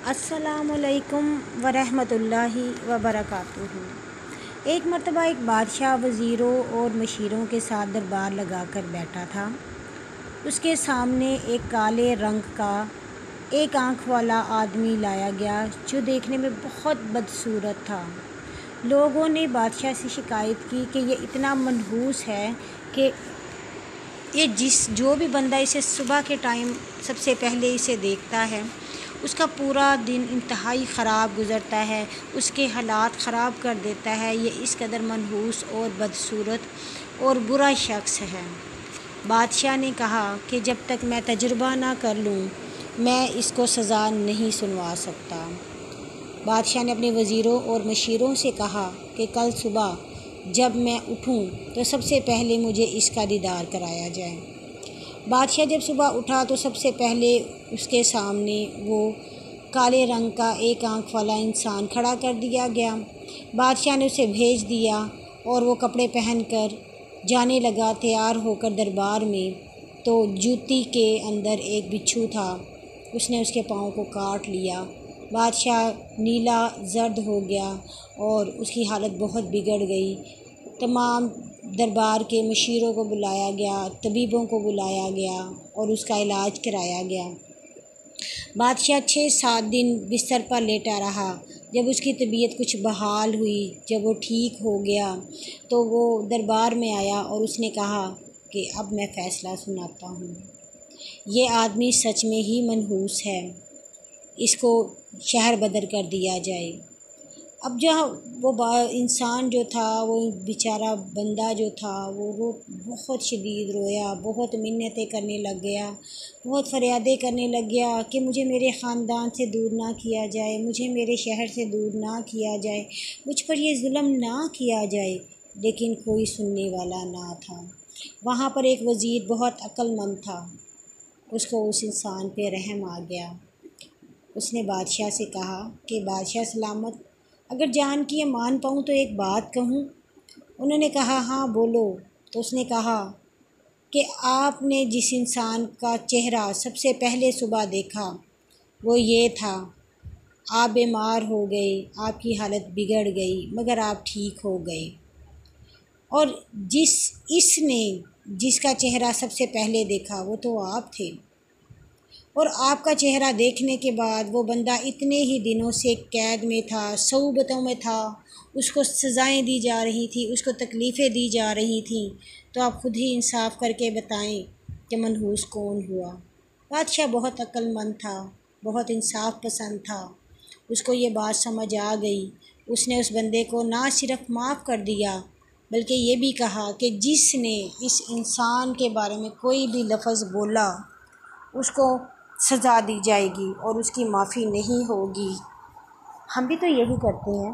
السلام علیکم ورحمۃ اللہ وبرکاتہ۔ ایک مرتبہ ایک بادشاہ وزیروں اور مشیروں کے ساتھ دربار لگا کر بیٹھا تھا۔ اس کے سامنے ایک کالے رنگ کا ایک آنکھ والا آدمی لایا گیا جو دیکھنے میں بہت بدصورت تھا۔ لوگوں نے بادشاہ سے شکایت کی کہ یہ اتنا منحوس ہے کہ یہ جو بھی بندہ اسے صبح کے ٹائم سب سے پہلے اسے دیکھتا ہے اس کا پورا دن انتہائی خراب گزرتا ہے، اس کے حالات خراب کر دیتا ہے۔ یہ اس قدر منحوس اور بدصورت اور برا شخص ہے۔ بادشاہ نے کہا کہ جب تک میں تجربہ نہ کر لوں میں اس کو سزا نہیں سنوا سکتا۔ بادشاہ نے اپنے وزیروں اور مشیروں سے کہا کہ کل صبح جب میں اٹھوں تو سب سے پہلے مجھے اس کا دیدار کرایا جائے۔ بادشاہ جب صبح اٹھا تو سب سے پہلے اس کے سامنے وہ کالے رنگ کا ایک آنکھ والا انسان کھڑا کر دیا گیا۔ بادشاہ نے اسے بھیج دیا اور وہ کپڑے پہن کر جانے لگا تیار ہو کر دربار میں، تو جوتی کے اندر ایک بچھو تھا، اس نے اس کے پاؤں کو کاٹ لیا۔ بادشاہ نیلا زرد ہو گیا اور اس کی حالت بہت بگڑ گئی۔ تمام دربار کے مشیروں کو بلایا گیا، طبیبوں کو بلایا گیا اور اس کا علاج کرایا گیا۔ بادشاہ 6-7 دن بستر پر لیٹا رہا۔ جب اس کی طبیعت کچھ بحال ہوئی، جب وہ ٹھیک ہو گیا تو وہ دربار میں آیا اور اس نے کہا کہ اب میں فیصلہ سناتا ہوں۔ یہ آدمی سچ میں ہی منحوس ہے، اس کو شہر بدر کر دیا جائے۔ اب جہاں وہ انسان جو تھا، وہ بیچارہ بندہ جو تھا، وہ بہت شدید رویا، بہت منتیں کرنے لگ گیا، بہت فریادیں کرنے لگ گیا کہ مجھے میرے خاندان سے دور نہ کیا جائے، مجھے میرے شہر سے دور نہ کیا جائے، مجھ پر یہ ظلم نہ کیا جائے۔ لیکن کوئی سننے والا نہ تھا۔ وہاں پر ایک وزیر بہت عقل مند تھا، اس کو اس انسان پہ رحم آ گیا۔ اس نے بادشاہ سے کہا کہ بادشاہ سلامت، اگر جان کی امان پاؤں تو ایک بات کہوں؟ انہوں نے کہا ہاں بولو۔ تو اس نے کہا کہ آپ نے جس انسان کا چہرہ سب سے پہلے صبح دیکھا وہ یہ تھا، آپ بیمار ہو گئے، آپ کی حالت بگڑ گئی مگر آپ ٹھیک ہو گئے، اور جس کا چہرہ سب سے پہلے دیکھا وہ تو آپ تھے، اور آپ کا چہرہ دیکھنے کے بعد وہ بندہ اتنے ہی دنوں سے قید میں تھا، صعوبتوں میں تھا، اس کو سزائیں دی جا رہی تھیں، اس کو تکلیفیں دی جا رہی تھیں، تو آپ خود ہی انصاف کر کے بتائیں کہ منحوس کون ہوا۔ بادشاہ بہت عقل مند تھا، بہت انصاف پسند تھا، اس کو یہ بات سمجھ آ گئی۔ اس نے اس بندے کو نہ صرف معاف کر دیا بلکہ یہ بھی کہا کہ جس نے اس انسان کے بارے میں کوئی بھی لفظ بولا اس کو سزا دی جائے گی اور اس کی معافی نہیں ہوگی۔ ہم بھی تو یہی کرتے ہیں،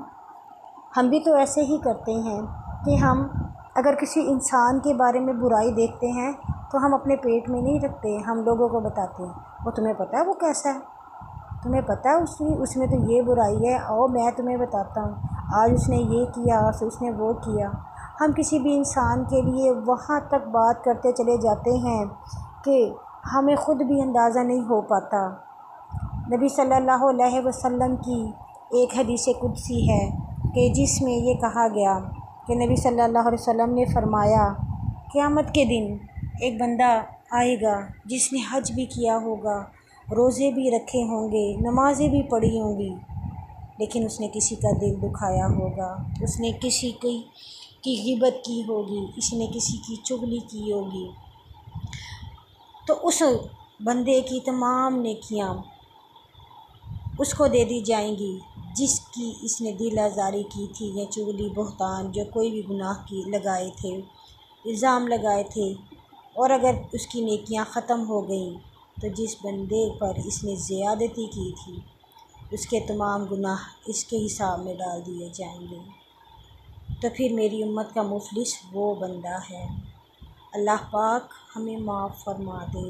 ہم بھی تو ایسے ہی کرتے ہیں کہ ہم اگر کسی انسان کے بارے میں برائی دیکھتے ہیں تو ہم اپنے پیٹ میں نہیں رکھتے، ہم لوگوں کو بتاتے ہیں وہ تمہیں پتہ ہے وہ کیسا ہے، تمہیں پتہ ہے اس میں تو یہ برائی ہے، آؤ میں تمہیں بتاتا ہوں، آج اس نے یہ کیا، پھر اس نے وہ کیا۔ ہم کسی بھی انسان کے لیے وہاں تک بات کرتے چلے جاتے ہیں کہ ہمیں خود بھی اندازہ نہیں ہو پاتا۔ نبی صلی اللہ علیہ وسلم کی ایک حدیث قدسی ہے کہ جس میں یہ کہا گیا کہ نبی صلی اللہ علیہ وسلم نے فرمایا قیامت کے دن ایک بندہ آئے گا جس نے حج بھی کیا ہوگا، روزے بھی رکھے ہوں گے، نمازیں بھی پڑھی ہوں گی، لیکن اس نے کسی کا دل دکھایا ہوگا، اس نے کسی کی غیبت کی ہوگی، اس نے کسی کی چغلی کی ہوگی، تو اس بندے کی تمام نیکیاں اس کو دے دی جائیں گی جس کی اس نے دل آزاری کی تھی، یا چغلی، بہتان، جو کوئی بھی گناہ کی لگائے تھے، الزام لگائے تھے، اور اگر اس کی نیکیاں ختم ہو گئیں تو جس بندے پر اس نے زیادتی کی تھی اس کے تمام گناہ اس کے حساب میں ڈال دیے جائیں گے۔ تو پھر میری امت کا مفلس وہ بندہ ہے۔ اللہ پاک ہمیں معاف فرما دے،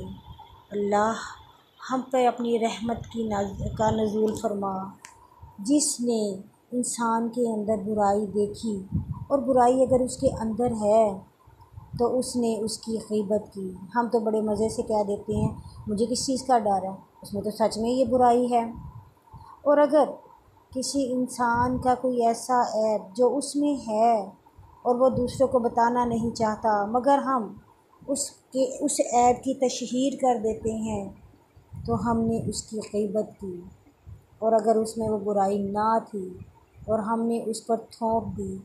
اللہ ہم پہ اپنی رحمت کا نزول فرما۔ جس نے انسان کے اندر برائی دیکھی اور برائی اگر اس کے اندر ہے تو اس نے اس کی غیبت کی، ہم تو بڑے مزے سے کہہ دیتے ہیں مجھے کس چیز کا ڈر ہے، اس میں تو سچ میں یہ برائی ہے۔ اور اگر کسی انسان کا کوئی ایسا عیب جو اس میں ہے اور وہ دوسروں کو بتانا نہیں چاہتا، مگر ہم اس عیب کی تشہیر کر دیتے ہیں، تو ہم نے اس کی غیبت کی۔ اور اگر اس میں وہ برائی نہ تھی اور ہم نے اس پر تھوپ دی،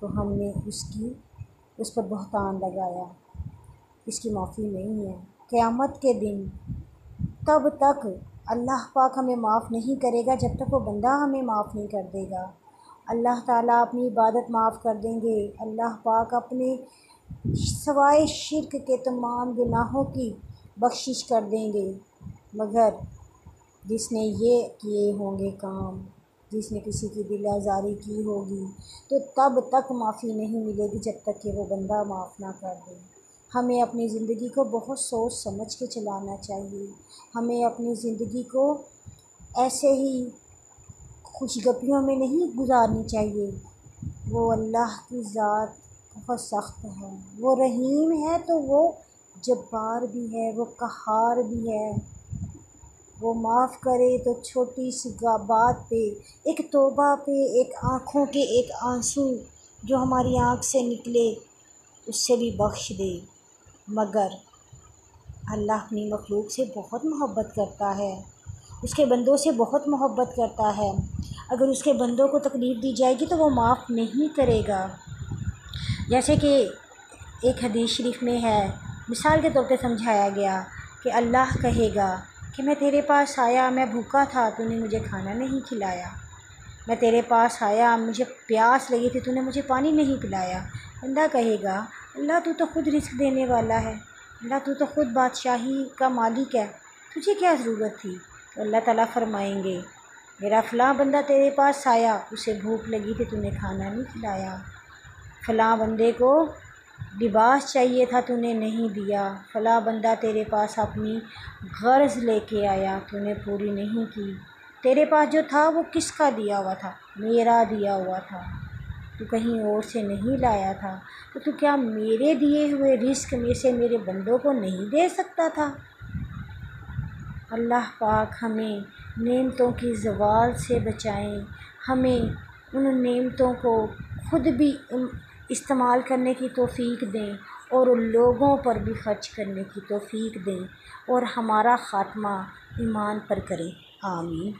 تو ہم نے اس پر بہتان لگایا۔ اس کی معافی نہیں ہے۔ قیامت کے دن تب تک اللہ پاک ہمیں معاف نہیں کرے گا جب تک وہ بندہ ہمیں معاف نہیں کر دے گا۔ اللہ تعالیٰ اپنی عبادت معاف کر دیں گے، اللہ پاک اپنے سوائے شرک کے تمام گناہوں کی بخشش کر دیں گے، مگر جس نے یہ کیے ہوں گے کام، جس نے کسی کی دل آزاری کی ہوگی، تو تب تک معافی نہیں ملے گی جب تک کہ وہ بندہ معاف نہ کر دے۔ ہمیں اپنی زندگی کو بہت سوچ سمجھ کے چلانا چاہیے۔ ہمیں اپنی زندگی کو ایسے ہی خوشگپیوں میں نہیں گزارنی چاہیے۔ وہ اللہ کی ذات بہت سخت ہے، وہ رحیم ہے تو وہ جبار بھی ہے، وہ قہار بھی ہے۔ وہ معاف کرے تو چھوٹی سی بات پہ، ایک توبہ پہ، ایک آنکھوں کے ایک آنسو جو ہماری آنکھ سے نکلے اس سے بھی بخش دے، مگر اللہ اپنی مخلوق سے بہت محبت کرتا ہے، اس کے بندوں سے بہت محبت کرتا ہے۔ اگر اس کے بندوں کو تکلیف دی جائے گی تو وہ معاف نہیں کرے گا۔ جیسے کہ ایک حدیث شریف میں ہے، مثال کے طور پہ سمجھایا گیا کہ اللہ کہے گا کہ میں تیرے پاس آیا، میں بھوکا تھا، تو نے مجھے کھانا نہیں کھلایا۔ میں تیرے پاس آیا، مجھے پیاس لگی تھی، تو نے مجھے پانی نہیں پلایا۔ بندہ کہے گا اللہ تو خود رزق دینے والا ہے، اللہ تو خود بادشاہی کا مالک ہے، تجھے کیا ضرورت تھی؟ تو اللہ تعالیٰ فرمائیں گے میرا فلاں بندہ تیرے پاس آیا، اسے بھوک لگی تھی، تو نے کھانا نہیں کھلایا۔ فلاں بندے کو لباس چاہیے تھا، تو نے نہیں دیا۔ فلاں بندہ تیرے پاس اپنی غرض لے کے آیا، تو نے پوری نہیں کی۔ تیرے پاس جو تھا وہ کس کا دیا ہوا تھا؟ میرا دیا ہوا تھا، تو کہیں اور سے نہیں لایا تھا، تو کیا میرے دیے ہوئے رزق میں سے میرے بندوں کو نہیں دے سکتا تھا؟ اللہ پاک ہمیں نعمتوں کی زوال سے بچائیں، ہمیں ان نعمتوں کو خود بھی استعمال کرنے کی توفیق دیں اور ان لوگوں پر بھی خرچ کرنے کی توفیق دیں، اور ہمارا خاتمہ ایمان پر کریں۔ آمین۔